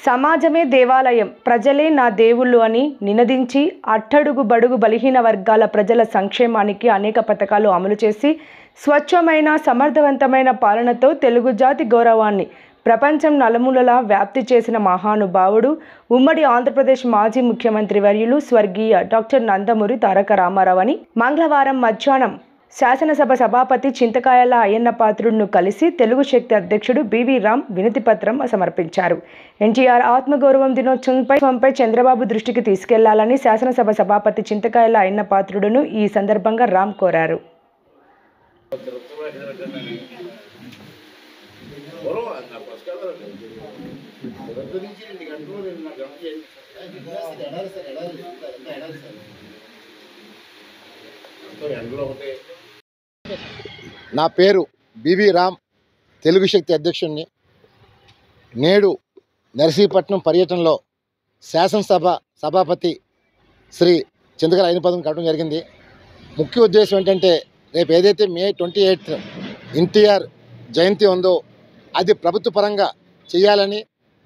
సమాజమే దేవాలయం, ప్రజలే నా దేవుళ్ళు అని నినదించి అట్టడుగు బడుగు బలహీన వర్గాల ప్రజల సంక్షేమానికి అనేక పథకాలు అమలు చేసి స్వచ్ఛమైన సమర్థవంతమైన పాలనతో తెలుగు జాతి గౌరవాన్ని ప్రపంచం నలుమూలలా వ్యాప్తి చేసిన మహానుభావుడు ఉమ్మడి ఆంధ్రప్రదేశ్ మాజీ ముఖ్యమంత్రి వర్యులు స్వర్గీయ డాక్టర్ నందమూరి తారక రామారావు అని మంగళవారం మధ్యాహ్నం శాసనసభ సభాపతి చింతకాయల అయ్యన్న పాత్రుడును కలిసి తెలుగు శక్తి అధ్యక్షుడు బివి రామ్ వినతిపత్రం సమర్పించారు. ఎన్టీఆర్ ఆత్మగౌరవం దినోత్సవంపై చంద్రబాబు దృష్టికి తీసుకెళ్లాలని శాసనసభ సభాపతి చింతకాయల అయ్యన్న పాత్రుడును ఈ సందర్భంగా రామ్ కోరారు. నా పేరు బివి రామ్, తెలుగు శక్తి అధ్యక్షుడిని. నేడు నర్సీపట్నం పర్యటనలో శాసనసభ సభాపతి శ్రీ చింతకాయల అయ్యన్న పాత్రుడును కలవడం జరిగింది. ముఖ్య ఉద్దేశం ఏంటంటే, రేపు ఏదైతే మే 28 ఎన్టీఆర్ జయంతి ఉందో అది ప్రభుత్వ పరంగా చేయాలని,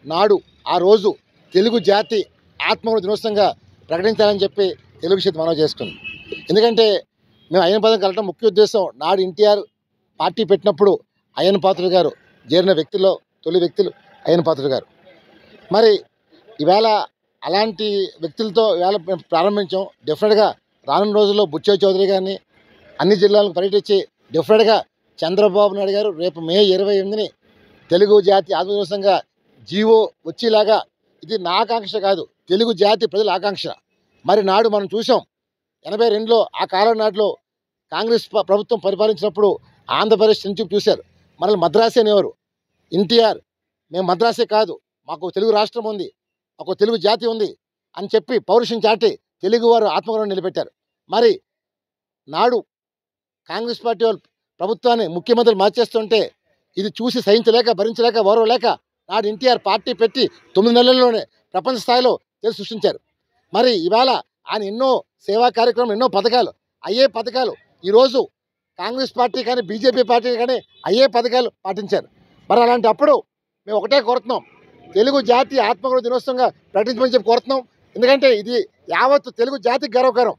నాడు ఆ రోజు తెలుగు జాతి ఆత్మగౌరవ దినోత్సవంగా ప్రకటించాలని చెప్పి తెలుగు శక్తి మనవి చేసుకుంది. ఎందుకంటే మేము అయ్యన్న పాత్రుడును కలవడం ముఖ్య ఉద్దేశం, నాడు ఎన్టీఆర్ పార్టీ పెట్టినప్పుడు అయ్యన్న పాత్రుడు గారు చేరిన వ్యక్తుల్లో తొలి వ్యక్తులు అయ్యన్న పాత్రుడు గారు. మరి ఈవేళ అలాంటి వ్యక్తులతో ఈవేళ మేము ప్రారంభించాం. డెఫినెట్గా రానున్న రోజుల్లో బుచ్చయ్య చౌదరి గారిని అన్ని జిల్లాలకు పర్యటించి డెఫినెట్గా చంద్రబాబు నాయుడు గారు రేపు మే 28 తెలుగు జాతి ఆత్మదివసంగా జీవో వచ్చేలాగా, ఇది నా ఆకాంక్ష కాదు, తెలుగు జాతి ప్రజల ఆకాంక్ష. మరి నాడు మనం చూసాం 82లో ఆ కాలం నాటిలో కాంగ్రెస్ ప్రభుత్వం పరిపాలించినప్పుడు ఆంధ్రప్రదేశ్ నుంచి చూశారు, మనల్ని మద్రాసే అనేవారు. ఎన్టీఆర్ మేము మద్రాసే కాదు, మాకు తెలుగు రాష్ట్రం ఉంది, మాకు తెలుగు జాతి ఉంది అని చెప్పి పౌరుషం చాటి తెలుగువారు ఆత్మగౌరవం నిలబెట్టారు. మరి నాడు కాంగ్రెస్ పార్టీ వాళ్ళు ప్రభుత్వాన్ని ముఖ్యమంత్రులు మార్చేస్తుంటే ఇది చూసి సహించలేక, భరించలేక, ఓర్వలేక నాడు ఎన్టీఆర్ పార్టీ పెట్టి 9 నెలల్లోనే ప్రపంచ స్థాయిలో తెలుగు సృష్టించారు. మరి ఇవాళ ఆయన ఎన్నో సేవా కార్యక్రమాలు, ఎన్నో పథకాలు, అయ్యే పథకాలు ఈరోజు కాంగ్రెస్ పార్టీ కానీ బీజేపీ పార్టీ కానీ అయ్యే పథకాలు పాటించారు. మరి అలాంటి అప్పుడు మేము ఒకటే కోరుతున్నాం, తెలుగు జాతి ఆత్మగౌరవ దినోత్సవంగా ప్రకటించమని చెప్పి కోరుతున్నాం. ఎందుకంటే ఇది యావత్తు తెలుగు జాతికి గర్వకారం.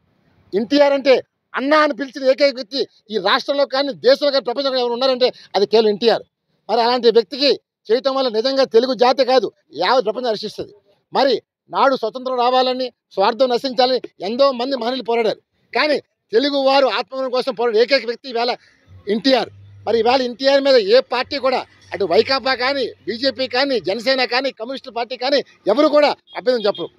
ఎన్టీఆర్ అంటే అన్న అని పిలిచిన ఏకైక వ్యక్తి ఈ రాష్ట్రంలో కానీ దేశంలో కానీ ప్రపంచంలో ఎవరు ఉన్నారంటే అది కేవలం ఎన్టీఆర్. మరి అలాంటి వ్యక్తికి చేయటం వల్ల నిజంగా తెలుగు జాతి కాదు యావత్ ప్రపంచం హర్షిస్తుంది. మరి నాడు స్వతంత్రం రావాలని, స్వార్థం నశించాలని ఎంతో మంది మహనీయులు పోరాడారు. కానీ తెలుగు వారు ఆత్మగౌరవం కోసం పోరాడే ఏకైక వ్యక్తి ఇవాళ ఎన్టీఆర్. మరి ఇవాళ ఎన్టీఆర్ మీద ఏ పార్టీ కూడా, అటు వైకాపా కానీ, బీజేపీ కానీ, జనసేన కానీ, కమ్యూనిస్టు పార్టీ కానీ ఎవరు కూడా అభ్యంతరం చెప్పరు.